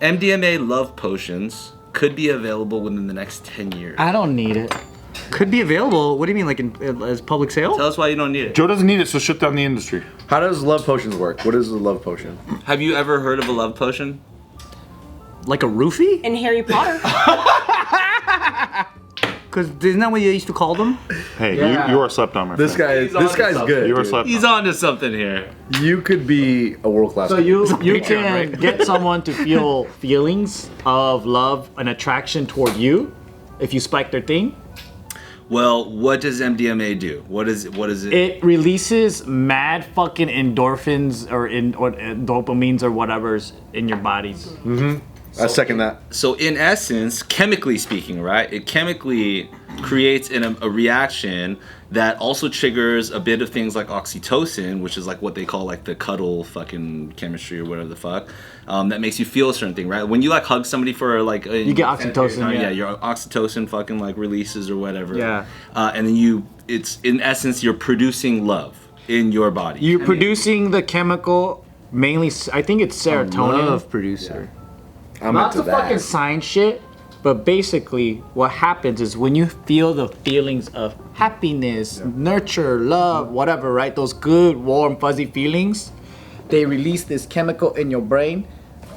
MDMA love potions could be available within the next 10 years. I don't need it. Could be available. What do you mean, like as public sale? Tell us why you don't need it. Joe doesn't need it, so shut down the industry. How does love potions work? What is a love potion? Have you ever heard of a love potion? Like a roofie? In Harry Potter. Because isn't that what you used to call them? Hey, Yeah. you are slept on, my This friend. guy's good. You are dude. slept He's on. on to something here. You could be a world class. So you Patreon, can right? get someone to feel feelings of love and attraction toward you if you spike their thing. Well, what does MDMA do? What is it? It releases mad fucking endorphins or dopamines or whatever's in your bodies. I second that. So in essence, chemically speaking, right? It chemically creates a reaction that also triggers a bit of things like oxytocin, which is like what they call like the cuddle fucking chemistry or whatever the fuck, that makes you feel a certain thing, right? When you like hug somebody for like You get oxytocin, yeah. your oxytocin fucking like releases or whatever. Yeah. And then it's in essence you're producing love in your body. You're producing the chemical, mainly, I think it's serotonin. Love producer. I'm Lots into of fucking science shit, but basically what happens is when you feel the feelings of happiness, nurture, love, whatever, right? Those good, warm, fuzzy feelings, they release this chemical in your brain.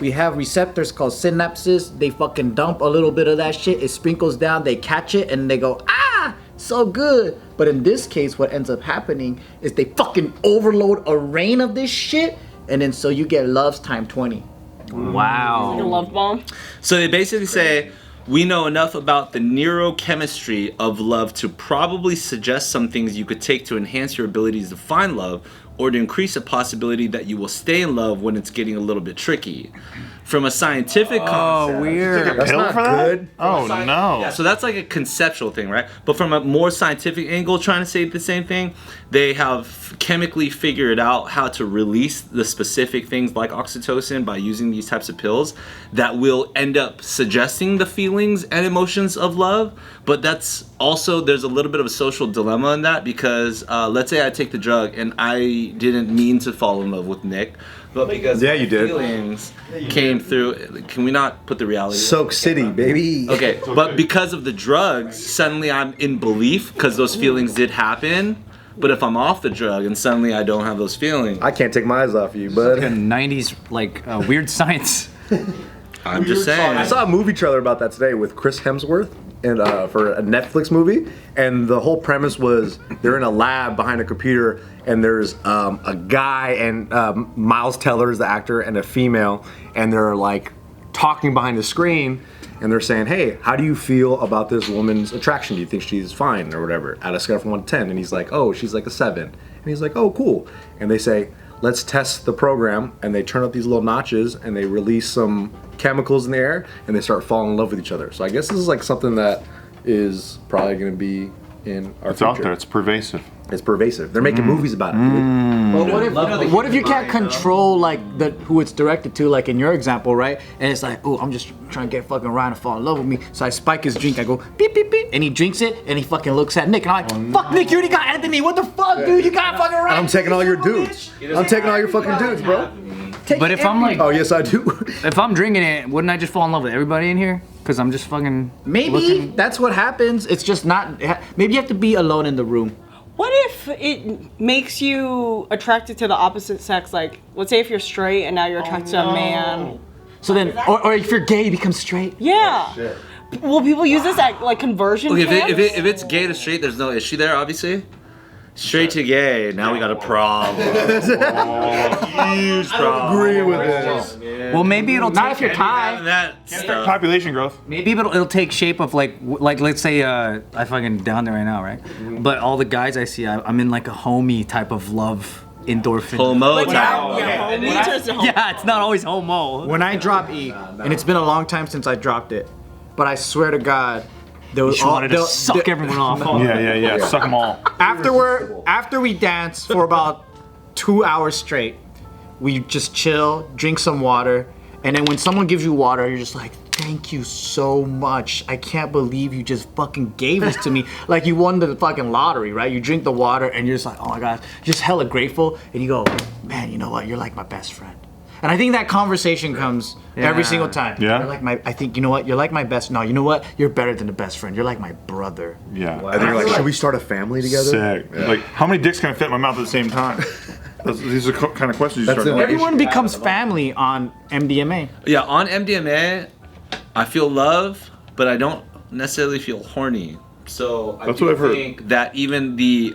We have receptors called synapses. They fucking dump a little bit of that shit. It sprinkles down, they catch it, and they go, ah, so good. But in this case, what ends up happening is they fucking overload a rain of this shit, and then so you get loves time 20. Like a love bomb. So they basically say, we know enough about the neurochemistry of love to probably suggest some things you could take to enhance your abilities to find love or to increase the possibility that you will stay in love when it's getting a little bit tricky. From a scientific concept. Weird. That's Pill not for that? good. Oh, no. Yeah, so that's like a conceptual thing, right? But from a more scientific angle, trying to say the same thing, they have chemically figured out how to release the specific things like oxytocin by using these types of pills that will end up suggesting the feelings and emotions of love. But that's also, there's a little bit of a social dilemma in that because let's say I take the drug and I didn't mean to fall in love with Nick, but because Yeah, you did. feelings came through. Can we not put the reality? Soak City, baby. Okay, but because of the drugs, suddenly I'm in belief because those feelings did happen. But if I'm off the drug and suddenly I don't have those feelings, I can't take my eyes off you, bud. 90s weird science. I'm just saying. I saw a movie trailer about that today with Chris Hemsworth and for a Netflix movie, and the whole premise was they're in a lab behind a computer, and there's a guy and Miles Teller is the actor and a female, and they're like talking behind the screen, and they're saying, "Hey, how do you feel about this woman's attraction? Do you think she's fine or whatever?" Out of a scale from 1 to 10, and he's like, "Oh, she's like a 7," and he's like, "Oh, cool," and they say, "Let's test the program," and they turn up these little notches and they release some chemicals in the air and they start falling in love with each other. So I guess this is like something that is probably going to be in our It's future. out there. It's pervasive. It's pervasive. They're making movies about it. Dude. But what if you can't control like who it's directed to, like in your example, right? And it's like, oh, I'm just trying to get fucking Ryan to fall in love with me. So I spike his drink. I go beep beep beep, and he drinks it, and he fucking looks at Nick, and I'm like, fuck Nick, you already got Anthony. What the fuck, dude? You got fucking Ryan. I'm taking all your dudes. I'm taking all your fucking dudes, bro. But if I'm like, Oh, yes, I do. if I'm drinking it, wouldn't I just fall in love with everybody in here? Because I'm just fucking. Maybe looking- that's what happens. It's just not. Maybe you have to be alone in the room. What if it makes you attracted to the opposite sex? Like, let's say if you're straight and now you're attracted to a man. So then, or if you're gay, you become straight. Yeah. Will people use this at like conversion Okay, camps? if it's gay to straight, there's no issue there, obviously. Straight to gay, now we got a problem. Huge problem. Agree with this. Well, maybe it'll Not take. if you're Thai. That stuff. Population growth. Maybe it'll take shape of like let's say I fucking down there right now, right? But all the guys I see, I'm in like a homie type of love endorphin. Homo Like, type. Yeah, it's not always homo. When I drop E, and it's been a long time since I dropped it, but I swear to God, there was You wanted to suck everyone off. Yeah. Suck them all. After we dance for about 2 hours straight, we just chill, drink some water, and then when someone gives you water, you're just like, thank you so much. I can't believe you just fucking gave this to me. Like you won the fucking lottery, right? You drink the water and you're just like, oh my God, just hella grateful. And you go, man, you know what? You're like my best friend. And I think that conversation comes every single time. Yeah. You're like I think, you know what? You're like my best. No, you know what? You're better than the best friend. You're like my brother. Yeah. And then you're like, should we start a family together? Sick. Like, how many dicks can I fit in my mouth at the same time? These are kind of questions you That's start it. to Everyone becomes family on MDMA. Yeah, on MDMA, I feel love, but I don't necessarily feel horny. So I That's do what I've heard. think that even the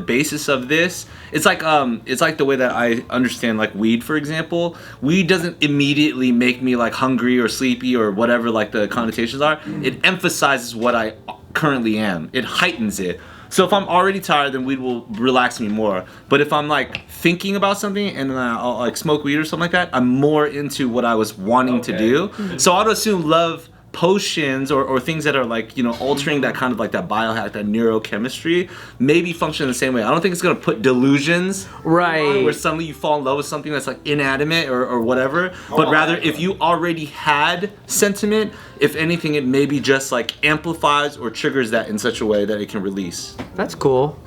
basis of this, it's like the way that I understand like weed, for example. Weed doesn't immediately make me like hungry or sleepy or whatever like the connotations are. It emphasizes what I currently am. It heightens it. So if I'm already tired, then weed will relax me more. But if I'm like thinking about something and then I'll like smoke weed or something like that, I'm more into what I was wanting to do. So I'd assume love potions or things that are like, you know, altering that kind of like that biohack, that neurochemistry, maybe function the same way. I don't think it's gonna put delusions Right. where suddenly you fall in love with something that's like inanimate or whatever, but rather if you already had sentiment, if anything, it maybe just like amplifies or triggers that in such a way that it can release. That's cool.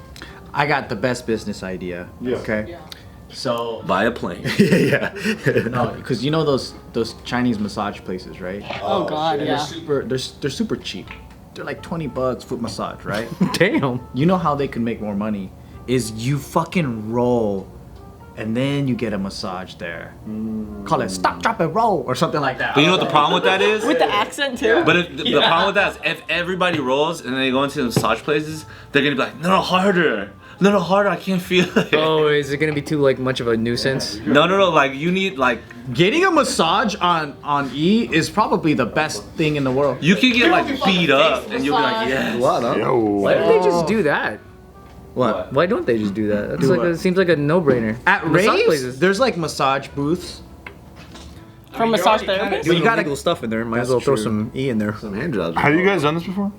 I got the best business idea. Okay. So Via plane. Yeah. no, because you know those Chinese massage places, right? Oh God, They're yeah. they're super cheap. They're like $20 foot massage, right? Damn. You know how they can make more money is you fucking roll and then you get a massage there. Call it stop, drop, and roll or something like that. But you know what the problem with that is? With the accent too. But the problem with that is if everybody rolls and then they go into the massage places, they're gonna be like, no, harder. No, harder, I can't feel it. Oh, is it gonna be too like much of a nuisance? No, like you need like, Getting a massage on E is probably the best thing in the world. you can get like beat up and you'll be like, yes. What, huh? Yo. Why don't they just do that? What? Why don't they just do that? That's Do like what? it seems like a no-brainer. At Massage raves, places. there's like massage booths. From massage therapist. Doing you gotta- illegal stuff in there. Might as That's well throw true. some E in there. Some hand jobs. Have you guys done this before?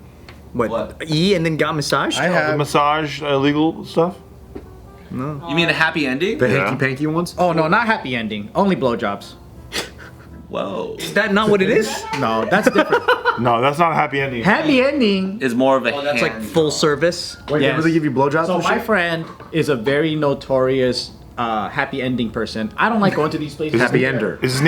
What? E and then got massaged? I The have. massage illegal stuff? You mean a happy ending? The Yeah. hanky panky ones? Oh no, not happy ending. Only blowjobs. Whoa. Is that not what it is? No, that's different. No, that's not a happy ending. Happy ending. Is more of a That's hand. like full service. Wait, Yes. they really give you blowjobs So and my shit? friend is a very notorious happy ending person. I don't like going to these places. Happy ender. Is his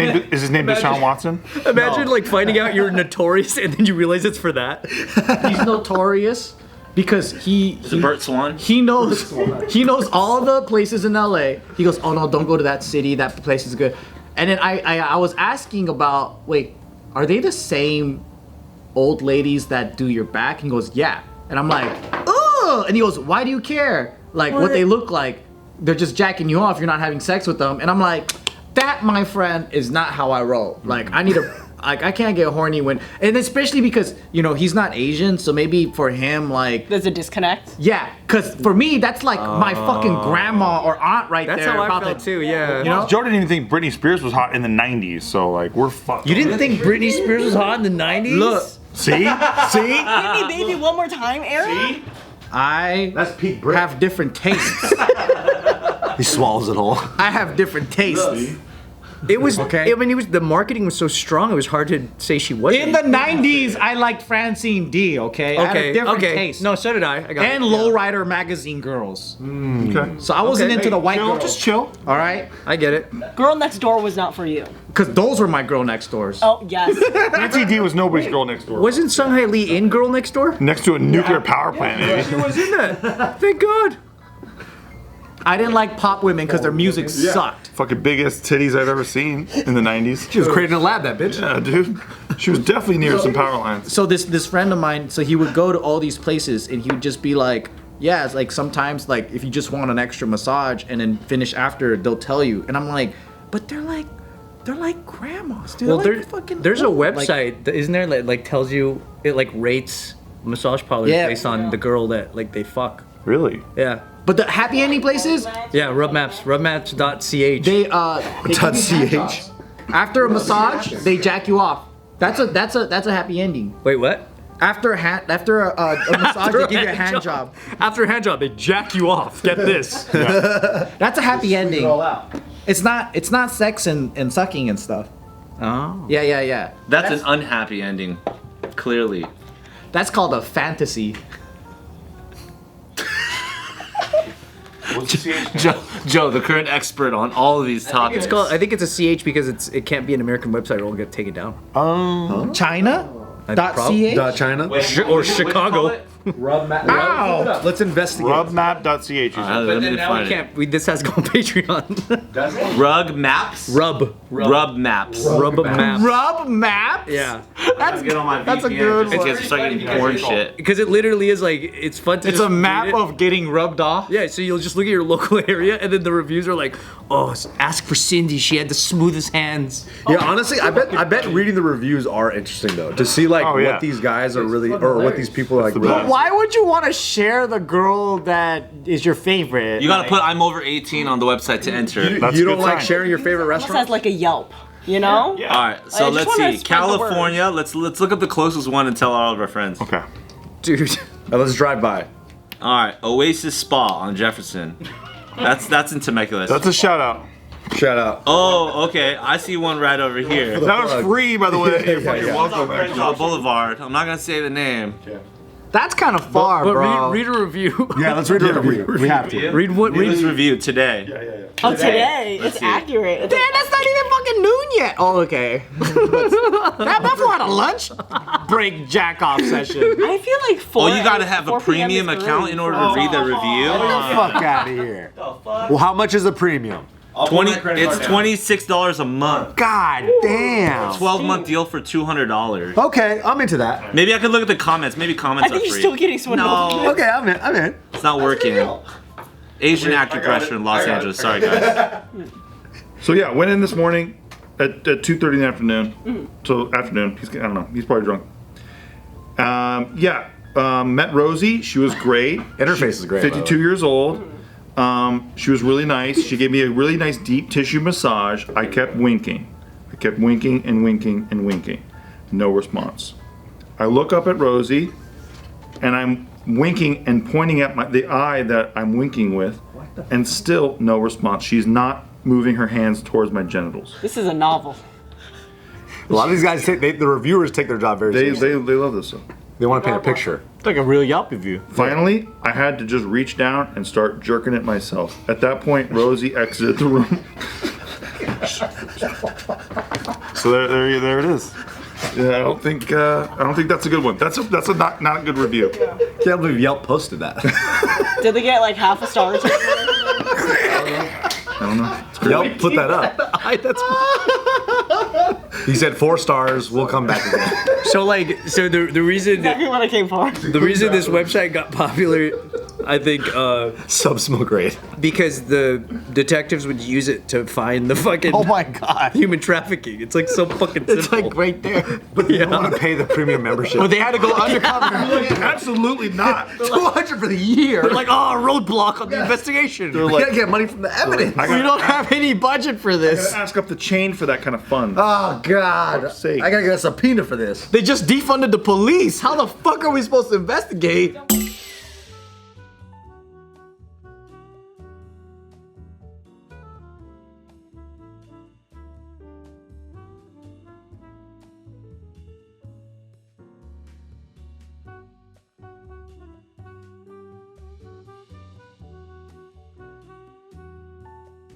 name Deshaun Watson? Imagine like finding out you're notorious and then you realize it's for that. He's notorious because Is it Bert Swan? he knows all the places in LA. He goes, oh no, don't go to that city. That place is good. And then I was asking about, wait, are they the same old ladies that do your back? And he goes, yeah. And I'm like, oh. And he goes, why do you care? Like what they look like? They're just jacking you off. You're not having sex with them. And I'm like, that, my friend, is not how I roll. Like I need a. Like I can't get horny when, and especially because you know he's not Asian, so maybe for him like There's a disconnect. yeah, because for me that's like my fucking grandma or aunt right That's there. how I about felt the- too, yeah. You know? Joe didn't even think Britney Spears was hot in the 90s, so like we're fucked. You didn't think Britney Spears was hot in the 90s? Look, See? see, Hit me, baby, one more time, Aaron. I That's peak Brit. have different tastes. He swallows it all. I have different tastes. It was Okay. I mean, the marketing was so strong. It was hard to say she wasn't. In the '90s, I liked Francine D. Okay, I had a different taste. No, so did I. I got and it. Lowrider magazine girls. Okay. So I wasn't Okay. into the white Chill, girls. just chill. All right, I get it. Girl next door was not for you. because those were my girl next doors. Oh yes. Nancy D was nobody's girl next door. Wasn't Songhai Lee in Girl Next Door? Next to a nuclear power plant, maybe. She was in that. Thank God. I didn't like pop women because their music sucked. Fucking biggest titties I've ever seen in the 90s. She was created in a lab, that bitch. Yeah, dude. She was definitely near some power lines. So this friend of mine, so he would go to all these places and he would just be like, yeah, it's like sometimes like if you just want an extra massage and then finish after, they'll tell you. And I'm like, but they're like grandmas, dude. Well, They're there, like fucking there's a old. Like, website, isn't there, that like tells you, it like rates massage parlors Yeah. based on the girl that like they fuck. Really? Yeah. but the happy ending places, Yeah, rubmaps.ch. they give you hand jobs. After a massage, they jack you off. That's a happy ending. Wait, what? After a massage, they give you a hand job. After a hand job, they jack you off. Get this. That's a happy ending. It's not sex and sucking and stuff. Oh. Yeah. That's an unhappy ending. Clearly. That's called a fantasy. What's the CH? Joe, the current expert on all of these topics. I think it's a CH because it can't be an American website or it'll get taken down. China? Probably. .ch? China. Or Chicago. Ow! Let's investigate. Rubmap.ch. Let me find it. Can't. This has to go on Patreon. Rug maps. Rub Maps. maps. Rub maps? Yeah. That's Get on my That's a VPN good just in one. case I start getting porn shit. Because it literally is like it's fun to. It's just a map read it. of getting rubbed off. Yeah, so you'll just look at your local area, and then the reviews are like, "Oh, ask for Cindy. She had the smoothest hands." Yeah, honestly, I bet reading the reviews are interesting though, to see like what these guys are really, or what these people are like. Really. Why would you want to share the girl that is your favorite? You gotta put I'm over 18 on the website to enter. That's You a don't good like sign. sharing your favorite This restaurant? has like a Yelp, you know? All right, so I just let's wanna see. spread the word. California. Let's look up the closest one and tell all of our friends. Okay. Dude. Let's drive by. All right, Oasis Spa on Jefferson. That's in Temecula. That's a shout out. Shout out. Oh, okay. I see one right over here. That was free, by the way. You're fucking yeah. welcome. Crenshaw Boulevard. I'm not gonna say the name. That's kind of far, But bro. read a review. Yeah, let's read the review. We have to. Read what? Read Read. this review today. Oh, today. Let's It's see. accurate. Damn, that's not even fucking noon yet. Oh, okay. That fool had a lunch break jack off session. I feel like 4 Oh, you gotta have a 4 p.m. premium is account in order to read the review. Fuck out of here. Well, how much is the premium? It's $26 a month. God damn. 12-month deal for $200. Okay, I'm into that. Maybe I could look at the comments. Maybe comments I think are you're free. still getting swindled. No, Okay, I'm in. I'm in. it's not working. Asian acupressure in Los Angeles. Sorry, guys. So yeah, went in this morning at 2:30 in the afternoon. So afternoon. I don't know. He's probably drunk. Met Rosie. She was great. Interface is great. 52 years old. She was really nice. She gave me a really nice deep tissue massage. I kept winking. I kept winking and winking and winking. No response. I look up at Rosie, and I'm winking and pointing at the eye that I'm winking with, and still no response. She's not moving her hands towards my genitals. This is a novel. A lot of these guys the reviewers take their job very They seriously. love this stuff. They want to paint a picture. It's like a real Yelp review. Finally, I had to just reach down and start jerking it myself. At that point, Rosie exited the room. So there it is. Yeah, I don't think that's a good one. That's a not a good review. Can't believe Yelp posted that. Did they get like half a star? I don't know. Yelp put that up. He said 4 stars. We'll come back again. So the reason Exactly what I came for. the reason this website got popular, I think, Subsmoke rate. because the detectives would use it to find the fucking Oh my god. human trafficking. It's like so fucking simple. It's like right there. But they don't want to pay the premium membership. But they had to go undercover. Absolutely not. 200 for the year. They're like, oh, roadblock on the investigation. They're We like, gotta get money from the evidence. We don't have any budget for this. gotta ask up the chain for that kind of fun. Oh God! fuck's sake. I gotta get a subpoena for this. They just defunded the police. How the fuck are we supposed to investigate?